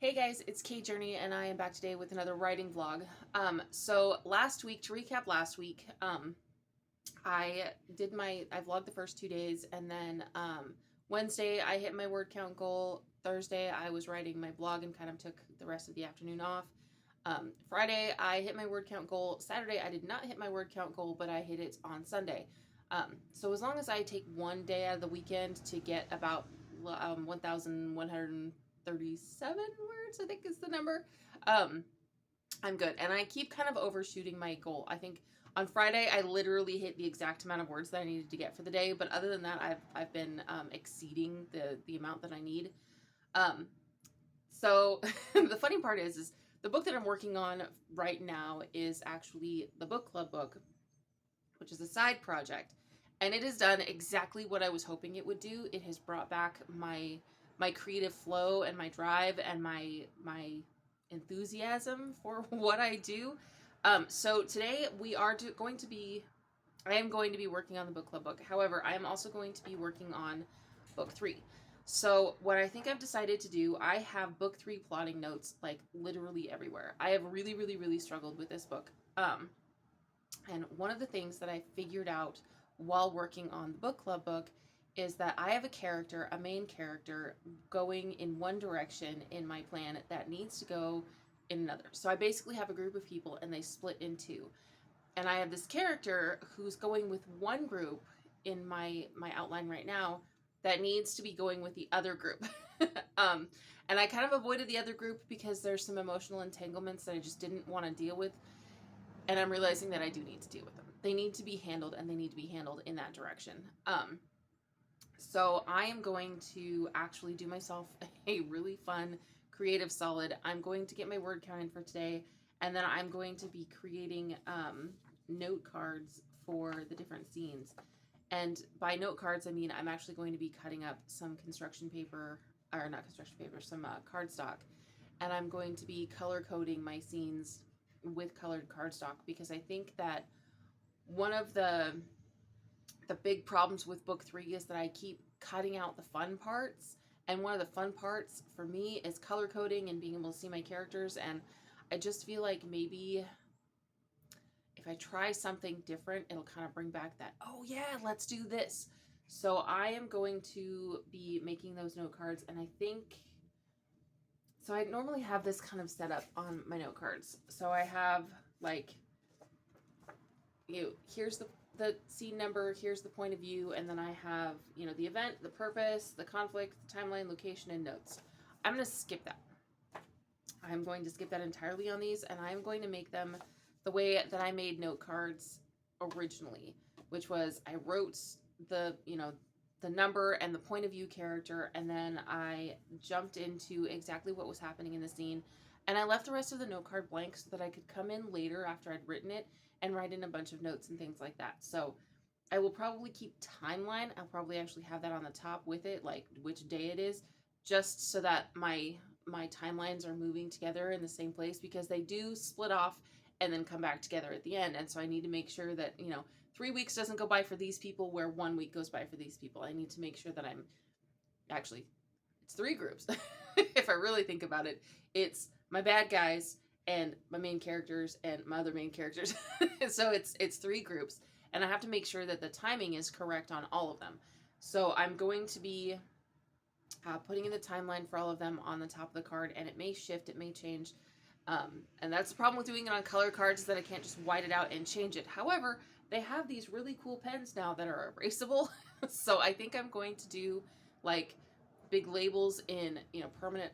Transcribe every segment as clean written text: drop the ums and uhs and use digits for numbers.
Hey guys, it's Kate Journey, and I am back today with another writing vlog. So last week, to recap last week, I vlogged the first 2 days, and then Wednesday I hit my word count goal. Thursday I was writing my blog and kind of took the rest of the afternoon off. Friday I hit my word count goal. Saturday I did not hit my word count goal, but I hit it on Sunday. So as long as I take one day out of the weekend to get about 1,137 words, I think is the number, I'm good. And I keep kind of overshooting my goal. I think on Friday I literally hit the exact amount of words that I needed to get for the day, but other than that I've been exceeding the amount that I need. So the funny part is the book that I'm working on right now is actually the book club book, which is a side project, and it has done exactly what I was hoping it would do. It has brought back my creative flow and my drive and my enthusiasm for what I do. So today I am going to be working on the book club book. However, I am also going to be working on book 3. So what I think I've decided to do, I have book 3 plotting notes like literally everywhere. I have really struggled with this book. And one of the things that I figured out while working on the book club book is that I have a main character, going in one direction in my plan that needs to go in another. So I basically have a group of people and they split in two. And I have this character who's going with one group in my outline right now that needs to be going with the other group. And I kind of avoided the other group because there's some emotional entanglements that I just didn't want to deal with. And I'm realizing that I do need to deal with them. They need to be handled, and they need to be handled in that direction. So I am going to actually do myself a really fun, creative solid. I'm going to get my word count in for today, and then I'm going to be creating note cards for the different scenes. And by note cards, I mean I'm actually going to be cutting up some construction paper, or not construction paper, some cardstock, and I'm going to be color coding my scenes with colored cardstock, because I think that one of the big problems with book 3 is that I keep cutting out the fun parts, and one of the fun parts for me is color coding and being able to see my characters. And I just feel like maybe if I try something different, it'll kind of bring back that, oh yeah, let's do this. So I am going to be making those note cards, and I think so I normally have this kind of set up on my note cards. So I have like, here's the scene number, here's the point of view, and then I have, the event, the purpose, the conflict, the timeline, location, and notes. I'm going to skip that. I'm going to skip that entirely on these, and I'm going to make them the way that I made note cards originally, which was I wrote the number and the point of view character, and then I jumped into exactly what was happening in the scene, and I left the rest of the note card blank so that I could come in later after I'd written it and write in a bunch of notes and things like that. So I will probably keep timeline. I'll probably actually have that on the top with it, like which day it is, just so that my timelines are moving together in the same place, because they do split off and then come back together at the end. And so I need to make sure that, 3 weeks doesn't go by for these people where 1 week goes by for these people. I need to make sure that it's 3 groups. If I really think about it, it's my bad guys and my main characters and my other main characters. So it's 3 groups, and I have to make sure that the timing is correct on all of them. So I'm going to be putting in the timeline for all of them on the top of the card, and it may shift, it may change. And that's the problem with doing it on color cards, is that I can't just white it out and change it. However, they have these really cool pens now that are erasable. So I think I'm going to do like big labels in, permanent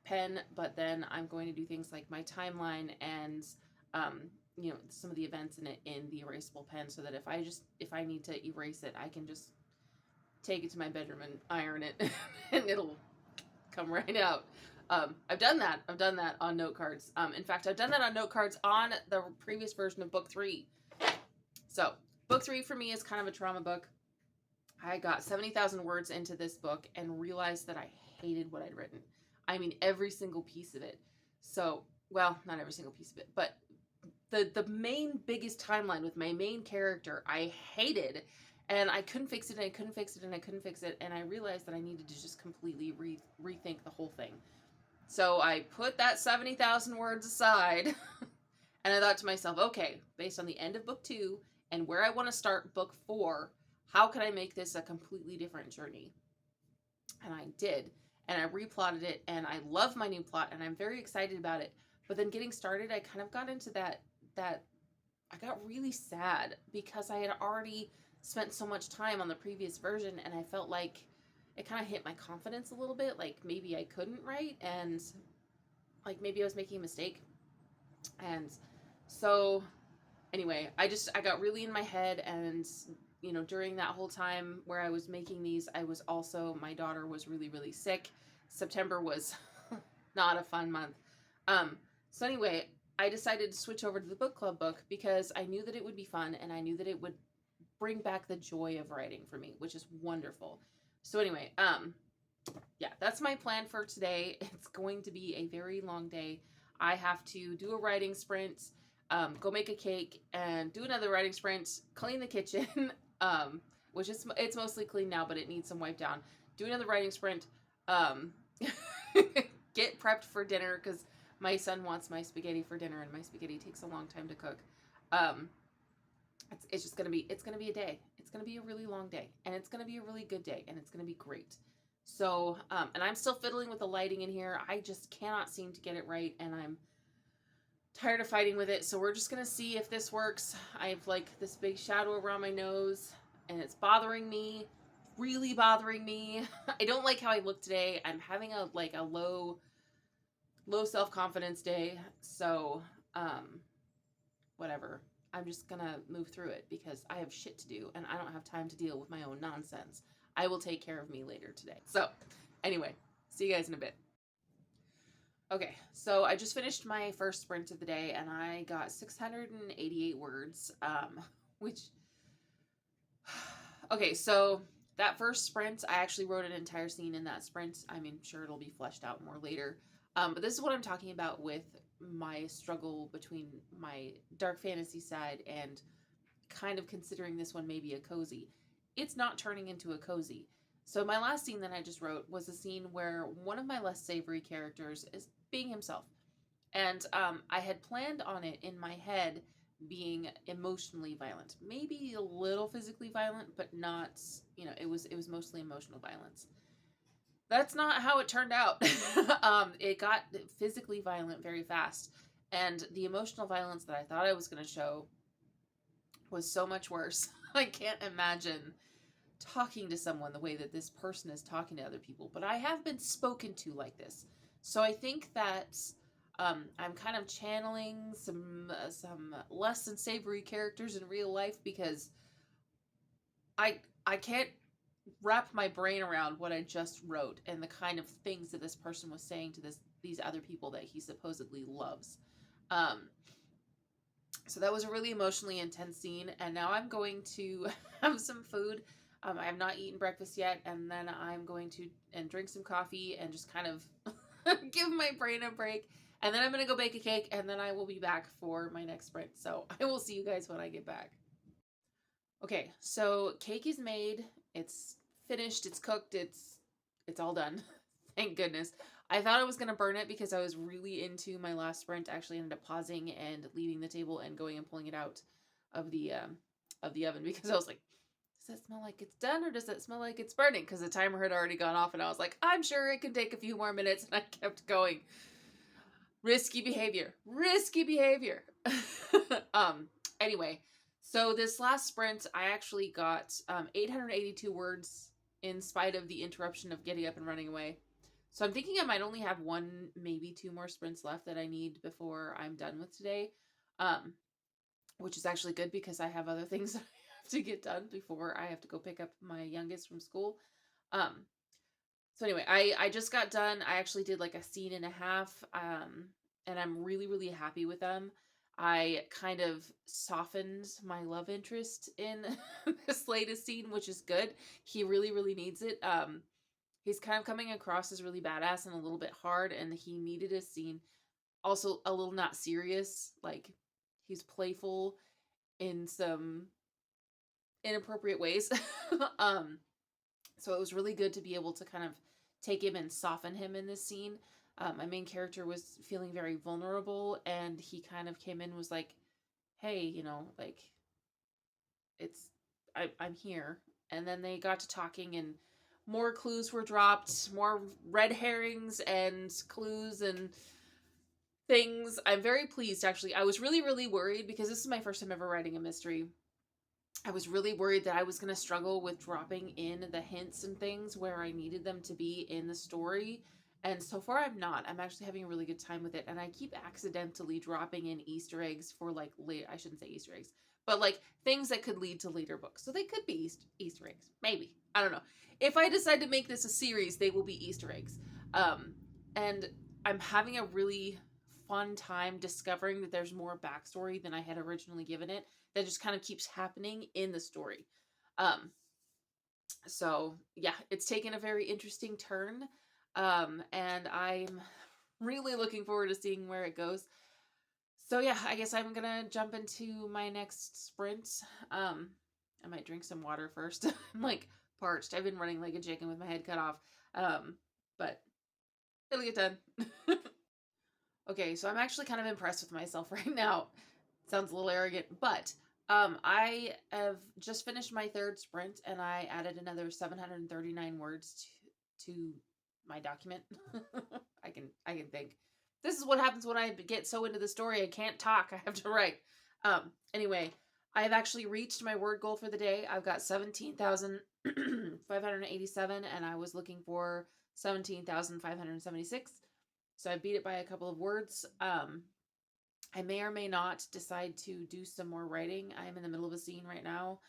pen, but then I'm going to do things like my timeline and, some of the events in it in the erasable pen, so that if I need to erase it, I can just take it to my bedroom and iron it and it'll come right out. I've done that on note cards. In fact, I've done that on note cards on the previous version of book 3. So book 3 for me is kind of a trauma book. I got 70,000 words into this book and realized that I hated what I'd written. I mean, every single piece of it. So, well, not every single piece of it, but the main biggest timeline with my main character, I hated, and I couldn't fix it, and I couldn't fix it, and I couldn't fix it, and I realized that I needed to just completely rethink the whole thing. So I put that 70,000 words aside and I thought to myself, okay, based on the end of book 2 and where I want to start book 4, how can I make this a completely different journey? And I did. And I replotted it, and I love my new plot, and I'm very excited about it. But then getting started, I kind of got into that I got really sad because I had already spent so much time on the previous version, and I felt like it kind of hit my confidence a little bit, like maybe I couldn't write, and like maybe I was making a mistake. And so anyway, I got really in my head, and during that whole time where I was making these, my daughter was really, really sick. September was not a fun month. So anyway, I decided to switch over to the book club book because I knew that it would be fun, and I knew that it would bring back the joy of writing for me, which is wonderful. So anyway, yeah, that's my plan for today. It's going to be a very long day. I have to do a writing sprint, go make a cake, and do another writing sprint, clean the kitchen, which it's mostly clean now, but it needs some wipe down. Do another writing sprint, get prepped for dinner because my son wants my spaghetti for dinner, and my spaghetti takes a long time to cook. It's just gonna be a day. It's gonna be a really long day, and it's gonna be a really good day, and it's gonna be great. So, and I'm still fiddling with the lighting in here. I just cannot seem to get it right, and I'm tired of fighting with it. So we're just gonna see if this works. I have like this big shadow around my nose, and it's bothering me, really bothering me. I don't like how I look today. I'm having a low self-confidence day. So, whatever. I'm just gonna move through it because I have shit to do, and I don't have time to deal with my own nonsense. I will take care of me later today. So, anyway, see you guys in a bit. Okay, so I just finished my first sprint of the day, and I got 688 words, which... Okay, so that first sprint, I actually wrote an entire scene in that sprint. I mean, sure, it'll be fleshed out more later. But this is what I'm talking about with my struggle between my dark fantasy side and kind of considering this one maybe a cozy. It's not turning into a cozy. So my last scene that I just wrote was a scene where one of my less savory characters is being himself. And I had planned on it in my head being emotionally violent. Maybe a little physically violent, but not, it was mostly emotional violence. That's not how it turned out. It got physically violent very fast. And the emotional violence that I thought I was going to show was so much worse. I can't imagine talking to someone the way that this person is talking to other people, but I have been spoken to like this. So I think that I'm kind of channeling some less than savory characters in real life because I can't wrap my brain around what I just wrote and the kind of things that this person was saying to these other people that he supposedly loves. So that was a really emotionally intense scene, and now I'm going to have some food. I have not eaten breakfast yet, and then I'm going to drink some coffee and just kind of give my brain a break. And then I'm going to go bake a cake, and then I will be back for my next sprint. So I will see you guys when I get back. Okay, so cake is made. It's finished. It's cooked. It's all done. Thank goodness. I thought I was going to burn it because I was really into my last sprint. I actually ended up pausing and leaving the table and going and pulling it out of the oven because I was like, does that smell like it's done or does that smell like it's burning? Because the timer had already gone off and I was like, I'm sure it can take a few more minutes, and I kept going. Risky behavior. Risky behavior. Anyway, so this last sprint, I actually got 882 words in spite of the interruption of getting up and running away. So I'm thinking I might only have one, maybe two more sprints left that I need before I'm done with today, which is actually good because I have other things that I have to get done before I have to go pick up my youngest from school. So anyway, I just got done. I actually did like a scene and a half, and I'm really, really happy with them. I kind of softened my love interest in this latest scene, which is good. He really, really needs it. He's kind of coming across as really badass and a little bit hard, and he needed a scene also a little not serious. Like, he's playful in some inappropriate ways. So it was really good to be able to kind of take him and soften him in this scene. My main character was feeling very vulnerable, and he kind of came in and was like, hey, you know, like, I'm here. And then they got to talking, and more clues were dropped, more red herrings and clues and things. I'm very pleased, actually. I was really, really worried because this is my first time ever writing a mystery. I was really worried that I was going to struggle with dropping in the hints and things where I needed them to be in the story. And so far, I'm not. I'm actually having a really good time with it. And I keep accidentally dropping in Easter eggs for like late. I shouldn't say Easter eggs, but like things that could lead to later books. So they could be Easter eggs. Maybe. I don't know. If I decide to make this a series, they will be Easter eggs. And I'm having a really fun time discovering that there's more backstory than I had originally given it, that just kind of keeps happening in the story. So yeah, it's taken a very interesting turn. And I'm really looking forward to seeing where it goes. So yeah, I guess I'm gonna jump into my next sprint. I might drink some water first. I'm like parched. I've been running like a chicken with my head cut off. But it'll get done. Okay, so I'm actually kind of impressed with myself right now. Sounds a little arrogant, but I have just finished my third sprint, and I added another 739 words to my document. I can think. This is what happens when I get so into the story I can't talk. I have to write. Anyway, I've actually reached my word goal for the day. I've got 17,587, and I was looking for 17,576. So I beat it by a couple of words. I may or may not decide to do some more writing. I'm in the middle of a scene right now,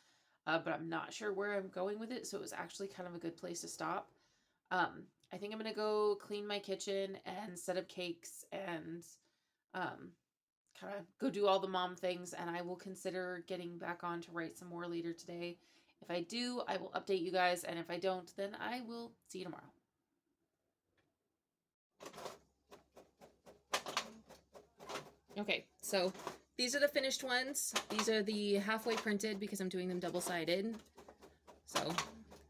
but I'm not sure where I'm going with it. So it was actually kind of a good place to stop. I think I'm going to go clean my kitchen and set up cakes and kind of go do all the mom things. And I will consider getting back on to write some more later today. If I do, I will update you guys. And if I don't, then I will see you tomorrow. Okay, so these are the finished ones. These are the halfway printed because I'm doing them double-sided. So,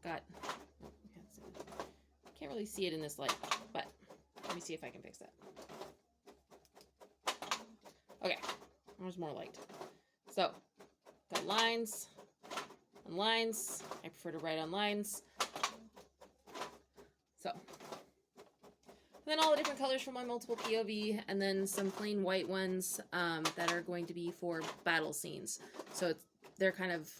got, can't really see it in this light, but let me see if I can fix that. Okay, there's more light. So, got lines on lines. I prefer to write on lines. So, then all the different colors from my multiple POV, and then some plain white ones that are going to be for battle scenes. So they're kind of,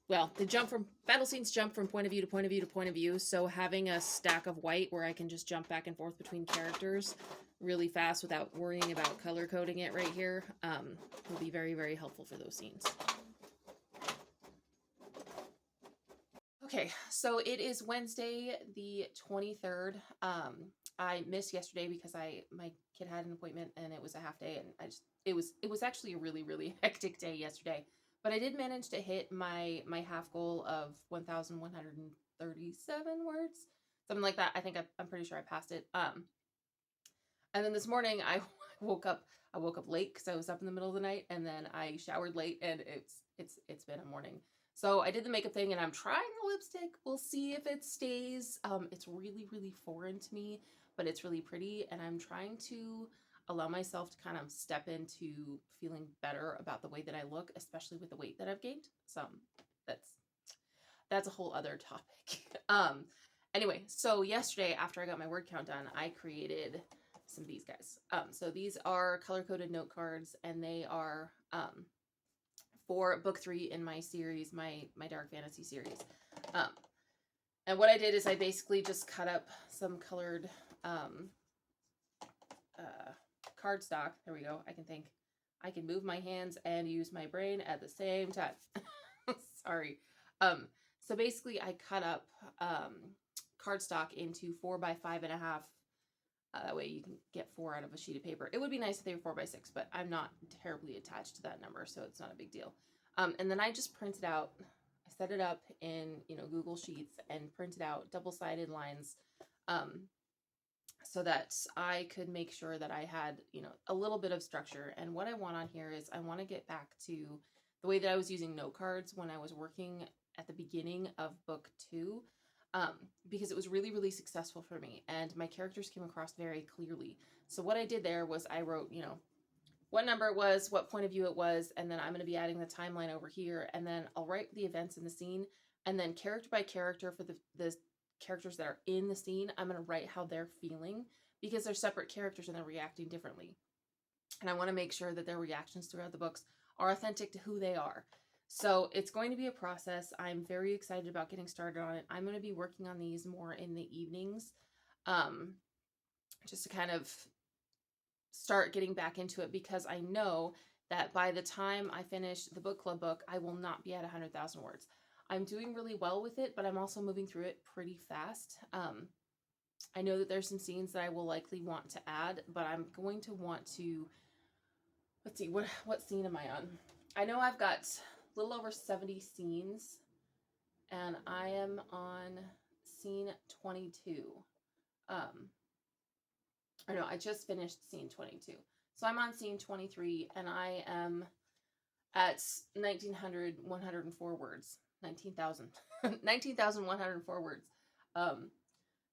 well, they jump from, battle scenes jump from point of view to point of view to point of view. So having a stack of white where I can just jump back and forth between characters really fast without worrying about color coding it right here will be very, very helpful for those scenes. Okay, so it is Wednesday the 23rd. I missed yesterday because my kid had an appointment and it was a half day, and it was actually a really, really hectic day yesterday. But I did manage to hit my half goal of 1,137 words, something like that. I'm pretty sure I passed it. And then this morning I woke up late because I was up in the middle of the night, and then I showered late, and it's been a morning. So I did the makeup thing, and I'm trying the lipstick. We'll see if it stays. It's really, really foreign to me, but it's really pretty, and I'm trying to allow myself to kind of step into feeling better about the way that I look, especially with the weight that I've gained. So that's a whole other topic. Anyway, so yesterday after I got my word count done, I created some of these guys. So these are color-coded note cards, and they are for book 3 in my series, my dark fantasy series. And what I did is I basically just cut up some colored cardstock. There we go. I can move my hands and use my brain at the same time. Sorry. So basically I cut up cardstock into 4 by 5.5. That way you can get 4 out of a sheet of paper. It would be nice if they were 4 by 6, but I'm not terribly attached to that number, so it's not a big deal. And then I just printed out, I set it up in, Google Sheets and printed out double-sided lines so that I could make sure that I had, a little bit of structure. And what I want on here is I want to get back to the way that I was using note cards when I was working at the beginning of book 2. because it was really, really successful for me, and my characters came across very clearly. So what I did there was I wrote, what number it was, what point of view it was, and then I'm going to be adding the timeline over here, and then I'll write the events in the scene, and then character by character for the characters that are in the scene, I'm going to write how they're feeling, because they're separate characters and they're reacting differently. And I want to make sure that their reactions throughout the books are authentic to who they are. So it's going to be a process. I'm very excited about getting started on it. I'm going to be working on these more in the evenings, just to kind of start getting back into it, because I know that by the time I finish the book club book, I will not be at 100,000 words. I'm doing really well with it, but I'm also moving through it pretty fast. I know that there's some scenes that I will likely want to add, but I'm going to want to, let's see, what scene am I on? I know I've got a little over 70 scenes, and I am on scene 22. Or no, I just finished scene 22. So I'm on scene 23, and I am at 1,104 words. 19,000. 19,104 words.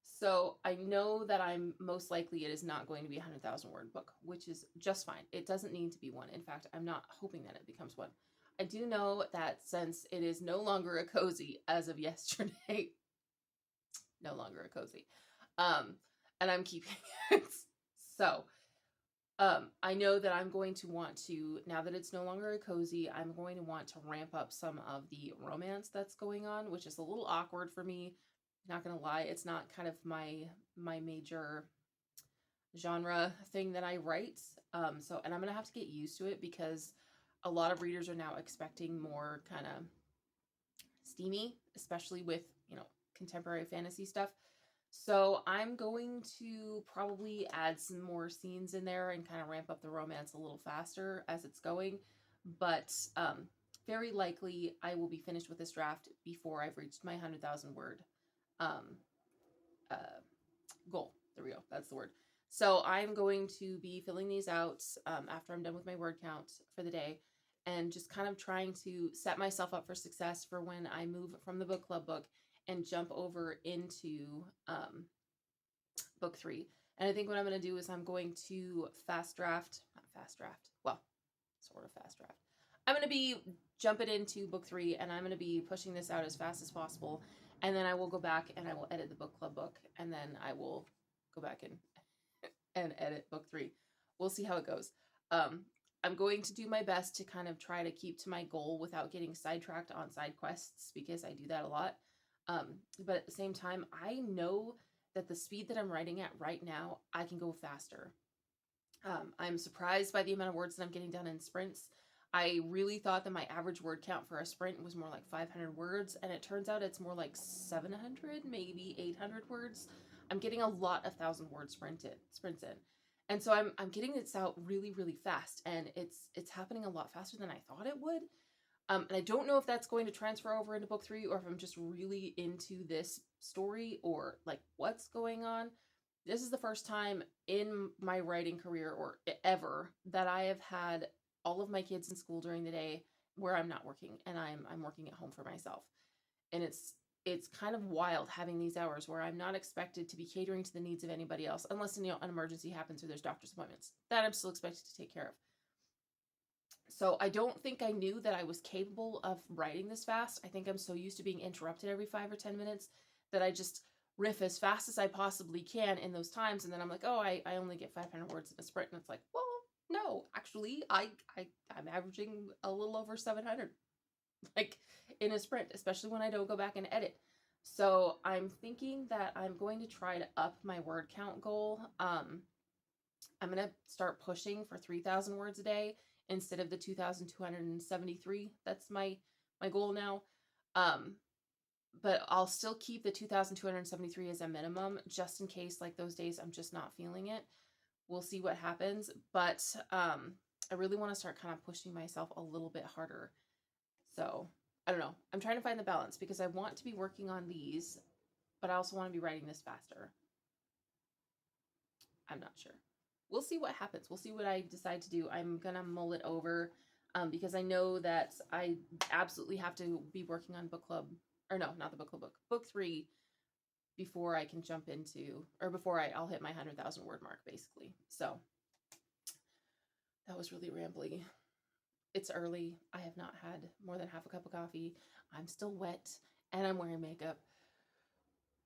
So I know that I'm most likely it is not going to be a 100,000 word book, which is just fine. It doesn't need to be one. In fact, I'm not hoping that it becomes one. I do know that since it is no longer a cozy as of yesterday, no longer a cozy, and I'm keeping it. So, I know that I'm going to want to, now that it's no longer a cozy, I'm going to want to ramp up some of the romance that's going on, which is a little awkward for me. Not gonna lie, it's not kind of my major genre thing that I write. And I'm gonna have to get used to it, because a lot of readers are now expecting more kind of steamy, especially with, contemporary fantasy stuff. So I'm going to probably add some more scenes in there and kind of ramp up the romance a little faster as it's going. But very likely I will be finished with this draft before I've reached my 100,000 word goal. There we go. That's the word. So I'm going to be filling these out after I'm done with my word count for the day, and just kind of trying to set myself up for success for when I move from the book club book and jump over into book 3. And I think what I'm going to do is I'm going to sort of fast draft. I'm going to be jumping into book 3, and I'm going to be pushing this out as fast as possible. And then I will go back and I will edit the book club book, and then I will go back and edit book 3. We'll see how it goes. I'm going to do my best to kind of try to keep to my goal without getting sidetracked on side quests, because I do that a lot. But at the same time, I know that the speed that I'm writing at right now, I can go faster. I'm surprised by the amount of words that I'm getting done in sprints. I really thought that my average word count for a sprint was more like 500 words, and it turns out it's more like 700, maybe 800 words. I'm getting a lot of 1,000-word sprints in. And so I'm getting this out really, really fast, and it's happening a lot faster than I thought it would. And I don't know if that's going to transfer over into book 3, or if I'm just really into this story, or like what's going on. This is the first time in my writing career, or ever, that I have had all of my kids in school during the day where I'm not working, and I'm working at home for myself. And it's kind of wild having these hours where I'm not expected to be catering to the needs of anybody else, unless an emergency happens or there's doctor's appointments. That I'm still expected to take care of. So I don't think I knew that I was capable of writing this fast. I think I'm so used to being interrupted every 5 or 10 minutes that I just riff as fast as I possibly can in those times. And then I'm like, oh, I only get 500 words in a sprint. And it's like, well, no, actually, I'm averaging a little over 700, like, in a sprint, especially when I don't go back and edit. So I'm thinking that I'm going to try to up my word count goal. I'm going to start pushing for 3,000 words a day instead of the 2,273. That's my goal now. But I'll still keep the 2,273 as a minimum, just in case, like, those days I'm just not feeling it. We'll see what happens. But I really want to start kind of pushing myself a little bit harder. So I don't know. I'm trying to find the balance, because I want to be working on these, but I also want to be writing this faster. I'm not sure. We'll see what happens. We'll see what I decide to do. I'm going to mull it over, because I know that I absolutely have to be working on book club, or no, not the book club book, book 3 before I can jump into, or before I'll hit my 100,000 word mark, basically. So that was really rambly. It's early. I have not had more than half a cup of coffee. I'm still wet and I'm wearing makeup.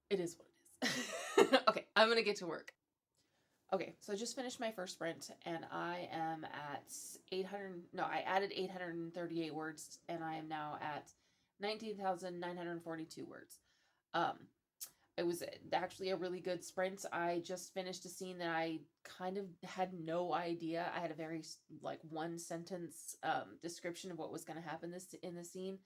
It is what it is. Okay, I'm going to get to work. Okay, so I just finished my first sprint and I am at 800. No, I added 838 words and I am now at 19,942 words. It was actually a really good sprint. I just finished a scene that I kind of had no idea. I had a very like one sentence description of what was going to happen in the scene.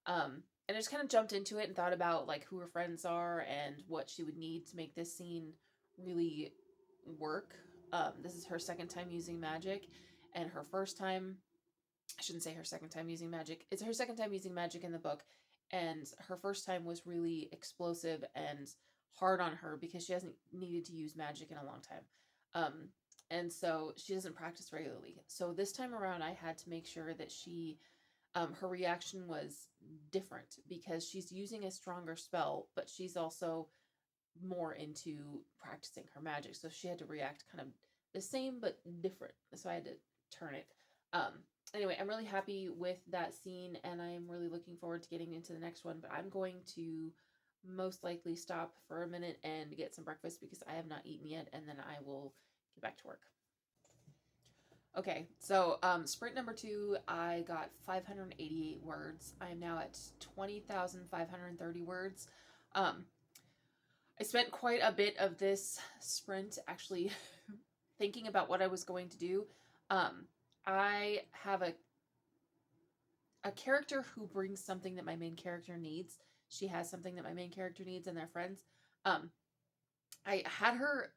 And I just kind of jumped into it and thought about like who her friends are and what she would need to make this scene really work. This is her second time using magic, and her first time, I shouldn't say her second time using magic. It's her second time using magic in the book, and her first time was really explosive and hard on her because she hasn't needed to use magic in a long time. And so she doesn't practice regularly. So this time around, I had to make sure that her reaction was different because she's using a stronger spell, but she's also more into practicing her magic. So she had to react kind of the same but different. So I had to turn it. Anyway, I'm really happy with that scene and I'm really looking forward to getting into the next one, but I'm going to most likely stop for a minute and get some breakfast because I have not eaten yet, and then I will get back to work. Okay, so sprint number 2, I got 588 words. I am now at 20,530 words. I spent quite a bit of this sprint actually thinking about what I was going to do. I have a character who brings something that my main character needs. She has something that my main character needs and their friends. I had her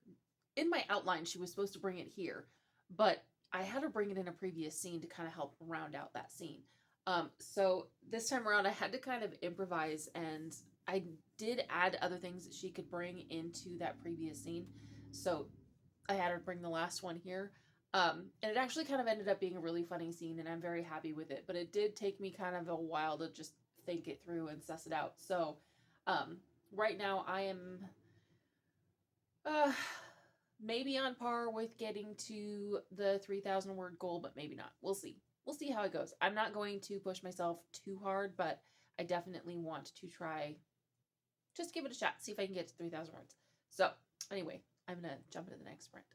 in my outline. She was supposed to bring it here, but I had her bring it in a previous scene to kind of help round out that scene. So this time around, I had to kind of improvise, and I did add other things that she could bring into that previous scene. So I had her bring the last one here. And it actually kind of ended up being a really funny scene, and I'm very happy with it. But it did take me kind of a while to just think it through and suss it out. So right now I am maybe on par with getting to the 3,000 word goal, but maybe not. We'll see. We'll see how it goes. I'm not going to push myself too hard, but I definitely want to try, just give it a shot, see if I can get to 3,000 words. So anyway, I'm going to jump into the next sprint.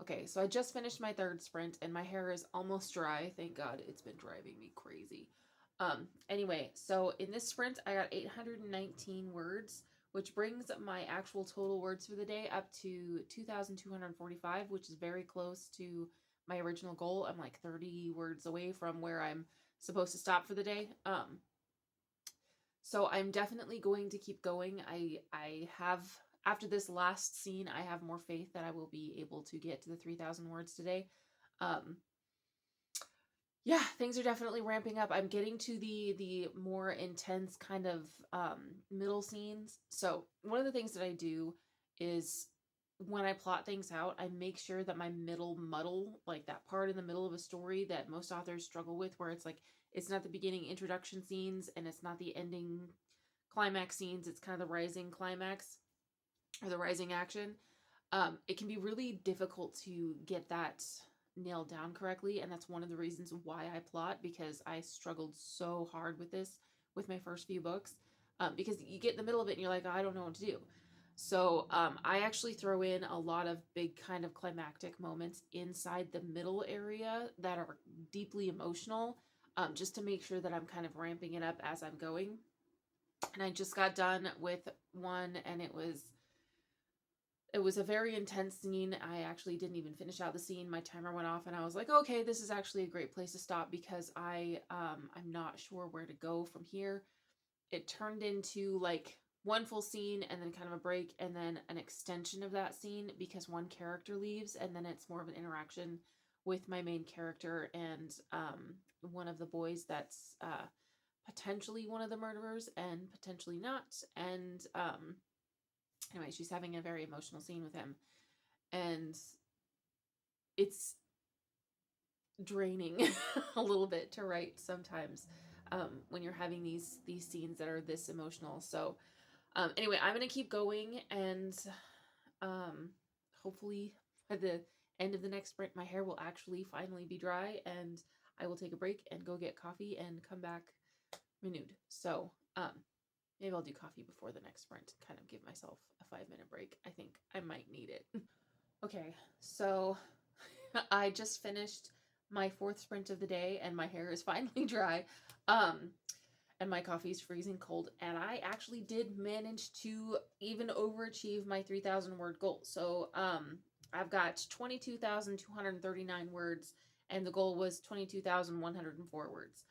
Okay, so I just finished my third sprint and my hair is almost dry. Thank God, it's been driving me crazy. Anyway, so in this sprint, I got 819 words, which brings my actual total words for the day up to 2,245, which is very close to my original goal. I'm like 30 words away from where I'm supposed to stop for the day. So I'm definitely going to keep going. I have, after this last scene, I have more faith that I will be able to get to the 3,000 words today. Yeah, things are definitely ramping up. I'm getting to the more intense kind of middle scenes. So one of the things that I do is when I plot things out, I make sure that my middle muddle, like that part in the middle of a story that most authors struggle with, where it's like, it's not the beginning introduction scenes and it's not the ending climax scenes. It's kind of the rising climax or the rising action. It can be really difficult to get that nailed down correctly, and that's one of the reasons why I plot, because I struggled so hard with this with my first few books, because you get in the middle of it and you're like, oh, I don't know what to do. So I actually throw in a lot of big kind of climactic moments inside the middle area that are deeply emotional, just to make sure that I'm kind of ramping it up as I'm going. And I just got done with one, and it was a very intense scene. I actually didn't even finish out the scene. My timer went off and I was like, okay, this is actually a great place to stop because I'm not sure where to go from here. It turned into like one full scene and then kind of a break and then an extension of that scene because one character leaves, and then it's more of an interaction with my main character and one of the boys that's potentially one of the murderers and potentially not. And anyway, she's having a very emotional scene with him, and it's draining a little bit to write sometimes when you're having these scenes that are this emotional. So Anyway, I'm going to keep going, and hopefully by the end of the next sprint, my hair will actually finally be dry, and I will take a break and go get coffee and come back renewed. So maybe I'll do coffee before the next sprint, kind of give myself a 5-minute break. I think I might need it. Okay, so I just finished my 4th sprint of the day, and my hair is finally dry. And my coffee's freezing cold, and I actually did manage to even overachieve my 3,000 word goal. So I've got 22,239 words, and the goal was 22,104 words.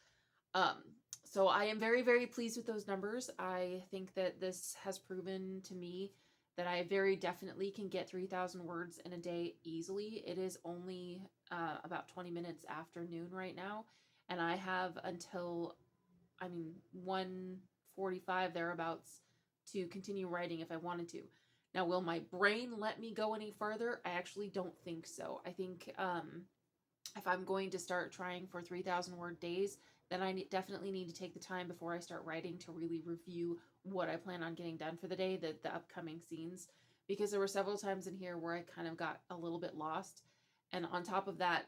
So I am very, very pleased with those numbers. I think that this has proven to me that I very definitely can get 3,000 words in a day easily. It is only about 20 minutes after noon right now, and I have until 1:45 thereabouts to continue writing if I wanted to. Now, will my brain let me go any further? I actually don't think so. I think if I'm going to start trying for 3,000 word days, then I definitely need to take the time before I start writing to really review what I plan on getting done for the day, the upcoming scenes, because there were several times in here where I kind of got a little bit lost. And on top of that,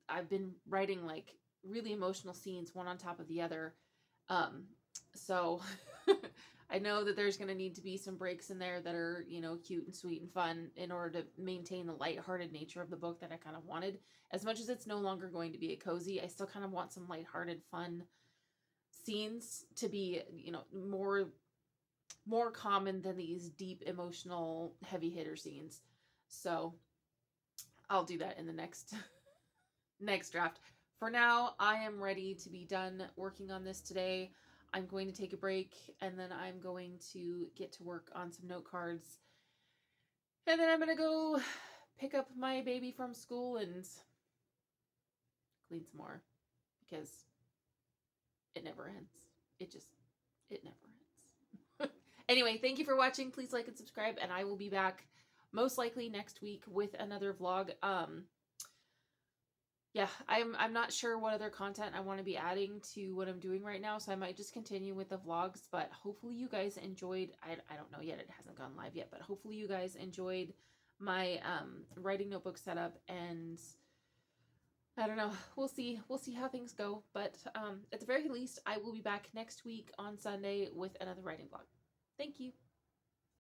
I've been writing like really emotional scenes one on top of the other. So I know that there's going to need to be some breaks in there that are, cute and sweet and fun in order to maintain the lighthearted nature of the book that I kind of wanted. As much as it's no longer going to be a cozy, I still kind of want some lighthearted, fun scenes to be, more common than these deep, emotional, heavy hitter scenes. So I'll do that in the next draft. For now, I am ready to be done working on this today. I'm going to take a break, and then I'm going to get to work on some note cards. And then I'm going to go pick up my baby from school and clean some more, because it never ends. It never ends. Anyway, thank you for watching. Please like and subscribe, and I will be back most likely next week with another vlog. Yeah, I'm not sure what other content I want to be adding to what I'm doing right now, so I might just continue with the vlogs, but hopefully you guys enjoyed. I don't know yet, it hasn't gone live yet, but hopefully you guys enjoyed my writing notebook setup, and I don't know, we'll see how things go, but at the very least, I will be back next week on Sunday with another writing vlog. Thank you.